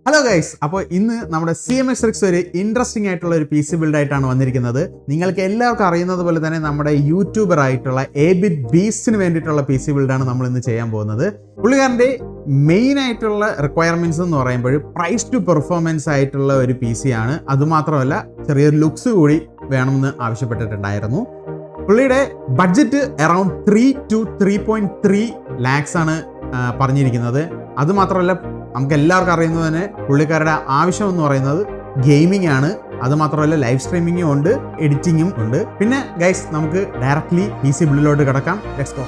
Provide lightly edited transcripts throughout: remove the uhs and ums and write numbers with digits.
Hello guys, അപ്പോൾ ഇന്ന് നമ്മുടെ CMX RIX ഒരു ഇൻട്രസ്റ്റിംഗ് ആയിട്ടുള്ള ഒരു PC ബിൽഡ് ആയിട്ടാണ് വന്നിരിക്കുന്നത്. നിങ്ങൾക്ക് എല്ലാവർക്കും അറിയുന്നത് പോലെ തന്നെ നമ്മുടെ യൂട്യൂബർ ആയിട്ടുള്ള എബിറ്റ് ബീസ്റ്റിന് വേണ്ടിയിട്ടുള്ള PC ബിൽഡാണ് നമ്മൾ ഇന്ന് ചെയ്യാൻ പോകുന്നത്. പുള്ളിക്കാരൻ്റെ മെയിൻ ആയിട്ടുള്ള റിക്വയർമെന്റ്സ് എന്ന് പറയുമ്പോൾ പ്രൈസ് ടു പെർഫോമൻസ് ആയിട്ടുള്ള ഒരു PC ആണ്. അതുമാത്രമല്ല ചെറിയൊരു ലുക്സ് കൂടി വേണമെന്ന് ആവശ്യപ്പെട്ടിട്ടുണ്ടായിരുന്നു. പുള്ളിയുടെ ബഡ്ജറ്റ് അറൌണ്ട് 3 to 3.3 lakhs ആണ് പറഞ്ഞിരിക്കുന്നത്. അതുമാത്രമല്ല നമുക്ക് എല്ലാവർക്കും അറിയുന്നത് തന്നെ പുള്ളിക്കാരുടെ ആവശ്യം എന്ന് പറയുന്നത് ഗെയിമിംഗ് ആണ്. അതുമാത്രമല്ല ലൈവ് സ്ട്രീമിങ്ങും ഉണ്ട്, എഡിറ്റിങ്ങും ഉണ്ട്. പിന്നെ ഗൈസ് നമുക്ക് ഡയറക്റ്റ്ലി PC ബിൽഡിലോട്ട് കിടക്കാം. Let's go.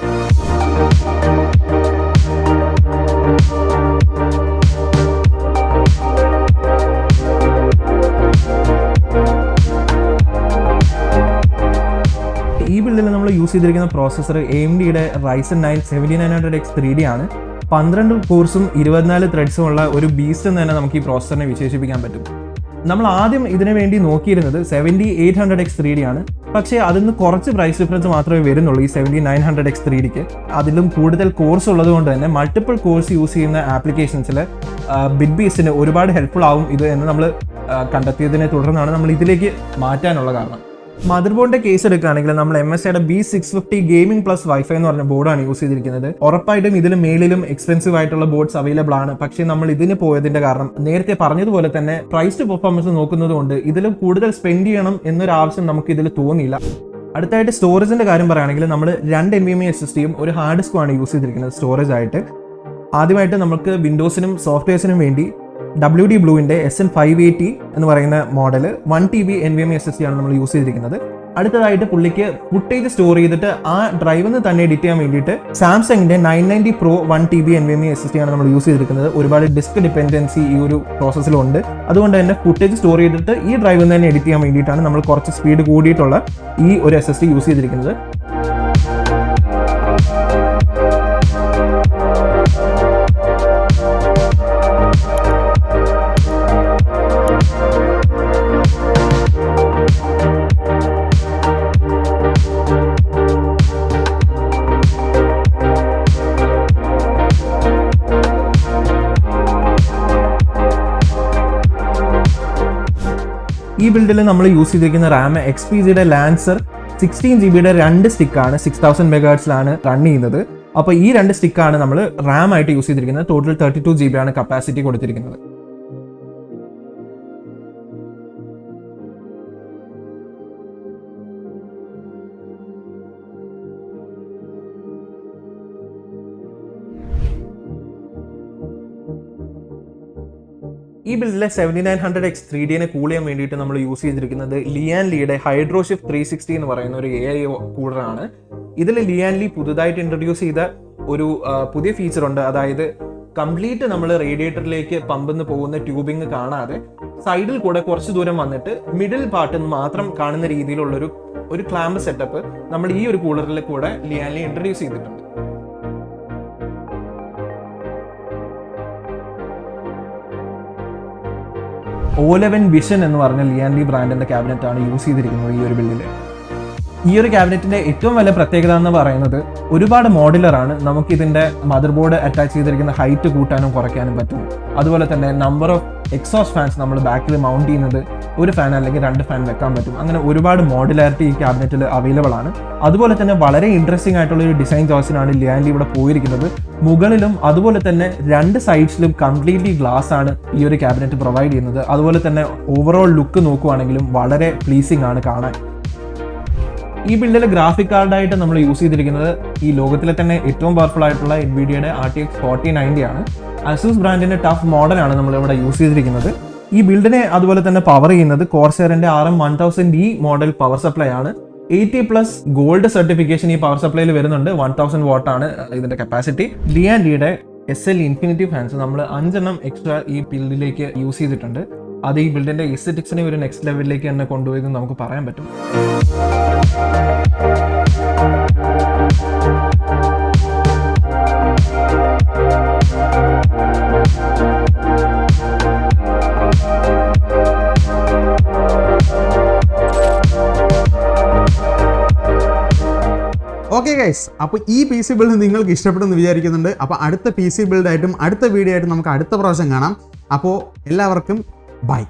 ഈ ബിൽഡിൽ നമ്മൾ യൂസ് ചെയ്തിരിക്കുന്ന പ്രോസസ്സർ AMDയുടെ Ryzen 9 7900X 3D ആണ്. 12 കോഴ്സും 24 ത്രെഡ്സും ഉള്ള ഒരു ബീസ്റ്റ് എന്ന് തന്നെ നമുക്ക് ഈ പ്രോസസ്സറിനെ വിശേഷിപ്പിക്കാൻ പറ്റും. നമ്മൾ ആദ്യം ഇതിനു വേണ്ടി നോക്കിയിരുന്നത് 7800X 3D ആണ്. പക്ഷേ അതിന് കുറച്ച് പ്രൈസ് ഡിഫറൻസ് മാത്രമേ വരുന്നുള്ളൂ ഈ 7900X 3Dക്ക്. അതിലും കൂടുതൽ കോഴ്സ് ഉള്ളത് കൊണ്ട് തന്നെ മൾട്ടിപ്പിൾ കോഴ്സ് യൂസ് ചെയ്യുന്ന ആപ്ലിക്കേഷൻസിൽ ബിഗ് ബീസ്റ്റിന് ഒരുപാട് ഹെൽപ്ഫുൾ ആവും ഇത് എന്ന് നമ്മൾ കണ്ടെത്തിയതിനെ തുടർന്നാണ് നമ്മൾ ഇതിലേക്ക് മാറ്റാനുള്ള കാരണം. മദർ ബോർഡിന്റെ കേസ് എടുക്കുകയാണെങ്കിൽ നമ്മൾ MSIയുടെ B650 ഗെയിമിംഗ് പ്ലസ് വൈഫൈ എന്ന് പറഞ്ഞ ബോർഡാണ് യൂസ് ചെയ്തിരിക്കുന്നത്. ഉറപ്പായിട്ടും ഇതിലും മേളിലും എക്സ്പെൻസീവ് ആയിട്ടുള്ള ബോർഡ്സ് അവൈലബിൾ ആണ്. പക്ഷേ നമ്മൾ ഇതിന് പോയതിന്റെ കാരണം നേരത്തെ പറഞ്ഞതുപോലെ തന്നെ പ്രൈസ് ടു പെർഫോമൻസ് നോക്കുന്നത് കൊണ്ട് ഇതിലും കൂടുതൽ സ്പെൻഡ് ചെയ്യണം എന്നൊരു ആവശ്യം നമുക്ക് ഇതിൽ തോന്നിയില്ല. അടുത്തായിട്ട് സ്റ്റോറേജിന്റെ കാര്യം പറയുകയാണെങ്കിൽ നമ്മൾ 2 NVMe SSDയും ഒരു ഹാർഡ് ഡിസ്കും ആണ് യൂസ് ചെയ്തിരിക്കുന്നത് സ്റ്റോറേജ് ആയിട്ട്. ആദ്യമായിട്ട് നമുക്ക് വിൻഡോസിനും സോഫ്റ്റ്വെയർസിനും വേണ്ടി WD Blueന്റെ SN580 എന്ന് പറയുന്ന മോഡൽ 1 TB NVMe SSD ആണ് നമ്മൾ യൂസ് ചെയ്തിരിക്കുന്നത്. അടുത്തതായിട്ട് പുള്ളിക്ക് ഫുട്ടേജ് സ്റ്റോർ ചെയ്തിട്ട് ആ ഡ്രൈവിൽ നിന്ന് തന്നെ എഡിറ്റ് ചെയ്യാൻ വേണ്ടിയിട്ട് സാംസങ്ങിന്റെ 990 Pro 1 TB NVMe SSD ആണ് നമ്മൾ യൂസ് ചെയ്തിരിക്കുന്നത്. ഒരുപാട് ഡിസ്ക് ഡിപ്പെൻഡൻസി ഈ ഒരു പ്രോസസ്സിലുണ്ട്. അതുകൊണ്ട് തന്നെ ഫുട്ടേജ് സ്റ്റോർ ചെയ്തിട്ട് ഈ ഡ്രൈവിൽ നിന്ന് തന്നെ എഡിറ്റ് ചെയ്യാൻ വേണ്ടിയിട്ടാണ് നമ്മൾ കുറച്ച് സ്പീഡ് കൂടിയിട്ടുള്ള ഈ ഒരു SSD യൂസ് ചെയ്തിരിക്കുന്നത്. ഈ ബിൽഡിൽ നമ്മൾ യൂസ് ചെയ്തിരിക്കുന്ന റാം XPGയുടെ ലാൻസർ 16GB 2 സ്റ്റിക്കാണ് 6000 MHz റൺ ചെയ്യുന്നത്. അപ്പോൾ ഈ 2 സ്റ്റിക്കാണ് നമ്മൾ റാം ആയിട്ട് യൂസ് ചെയ്തിരിക്കുന്നത്. ടോട്ടൽ 32GB ആണ് കപ്പാസിറ്റി കൊടുത്തിരിക്കുന്നത്. ഈ ബിൽഡിലെ 7900X 3Dനെ കൂൾ ചെയ്യാൻ വേണ്ടിയിട്ട് നമ്മൾ യൂസ് ചെയ്തിരിക്കുന്നത് ലിയാൻ ലീയുടെ ഹൈഡ്രോഷിഫ്റ്റ് 360 എന്ന് പറയുന്ന ഒരു AI കൂളറാണ്. ഇതിൽ ലിയാൻ ലീ പുതുതായിട്ട് ഇൻട്രൊഡ്യൂസ് ചെയ്ത ഒരു പുതിയ ഫീച്ചർ ഉണ്ട്. അതായത് കംപ്ലീറ്റ് നമ്മൾ റേഡിയേറ്ററിലേക്ക് പമ്പെന്ന് പോകുന്ന ട്യൂബിങ് കാണാതെ സൈഡിൽ കൂടെ കുറച്ച് ദൂരം വന്നിട്ട് മിഡിൽ പാർട്ട് മാത്രം കാണുന്ന രീതിയിലുള്ളൊരു ക്ലാമ്പ് സെറ്റപ്പ് നമ്മൾ ഈ ഒരു കൂളറിൽ കൂടെ ലിയാൻ ലീ ഇൻട്രൊഡ്യൂസ് ചെയ്തിട്ടുണ്ട്. O11 വിഷൻ എന്ന് പറഞ്ഞ ലിയാൻ ലീ ബ്രാൻഡിന്റെ ക്യാബിനറ്റ് ആണ് യൂസ് ചെയ്തിരിക്കുന്നത് ഈ ഒരു ബിൽഡിൽ. ഈ ഒരു ക്യാബിനറ്റിന്റെ ഏറ്റവും വലിയ പ്രത്യേകത എന്ന് പറയുന്നത് ഒരുപാട് മോഡുലറാണ്. നമുക്ക് ഇതിന്റെ മദർ ബോർഡ് അറ്റാച്ച് ചെയ്തിരിക്കുന്ന ഹൈറ്റ് കൂട്ടാനും കുറയ്ക്കാനും പറ്റും. അതുപോലെ തന്നെ നമ്പർ ഓഫ് എക്സോസ്റ്റ് ഫാൻസ് നമ്മൾ ബാക്കിൽ മൗണ്ട് ചെയ്യുന്നത് ഒരു ഫാൻ അല്ലെങ്കിൽ 2 ഫാൻ വെക്കാൻ പറ്റും. അങ്ങനെ ഒരുപാട് മോഡുലാരിറ്റി ഈ ക്യാബിനറ്റിൽ അവൈലബിൾ ആണ്. അതുപോലെ തന്നെ വളരെ ഇൻട്രസ്റ്റിംഗ് ആയിട്ടുള്ള ഒരു ഡിസൈൻ ചോയ്സിനാണ് ലിയാൻ ലീ ഇവിടെ പോയിരിക്കുന്നത്. മുകളിലും അതുപോലെ തന്നെ 2 സൈഡ്സിലും കംപ്ലീറ്റ്ലി ഗ്ലാസ് ആണ് ഈ ഒരു ക്യാബിനറ്റ് പ്രൊവൈഡ് ചെയ്യുന്നത്. അതുപോലെ തന്നെ ഓവറോൾ ലുക്ക് നോക്കുവാണെങ്കിലും വളരെ പ്ലീസിംഗ് ആണ് കാണാൻ. ഈ ബിൽഡിൽ ഗ്രാഫിക് കാർഡായിട്ട് നമ്മൾ യൂസ് ചെയ്തിരിക്കുന്നത് ഈ ലോകത്തിലെ തന്നെ ഏറ്റവും പവർഫുൾ ആയിട്ടുള്ള NVIDIAയുടെ RTX 4090 ആണ്. അസൂസ് ബ്രാൻഡിന്റെ ടഫ് മോഡലാണ് നമ്മൾ ഇവിടെ യൂസ് ചെയ്തിരിക്കുന്നത്. ഈ ബിൽഡിനെ അതുപോലെ തന്നെ പവർ ചെയ്യുന്നത് കോർസെയറിന്റെ RM1000E മോഡൽ പവർ സപ്ലൈ ആണ്. 80+ ഗോൾഡ് സർട്ടിഫിക്കേഷൻ ഈ പവർ സപ്ലൈയിൽ വരുന്നുണ്ട്. 1000 വാട്ട് ആണ് ഇതിന്റെ കപ്പാസിറ്റി. ലിയാൻ ലീയുടെ SL ഇൻഫിനിറ്റി ഫാൻസ് നമ്മൾ 5 എക്സ്ട്രാ ഈ ബിൽഡിലേക്ക് യൂസ് ചെയ്തിട്ടുണ്ട്. അത് ഈ ബിൽഡിന്റെ എസ്തെറ്റിക്സിനെ ഒരു നെക്സ്റ്റ് ലെവലിലേക്ക് തന്നെ കൊണ്ടുപോയി നമുക്ക് പറയാൻ പറ്റും. ഓക്കെ ഗൈസ്, അപ്പോൾ ഈ പി സി ബിൽഡ് നിങ്ങൾക്ക് ഇഷ്ടപ്പെടുമെന്ന് വിചാരിക്കുന്നുണ്ട്. അപ്പോൾ അടുത്ത പി സി ബിൽഡായിട്ടും അടുത്ത വീഡിയോ ആയിട്ടും നമുക്ക് അടുത്ത പ്രാവശ്യം കാണാം. അപ്പോൾ എല്ലാവർക്കും ബൈ.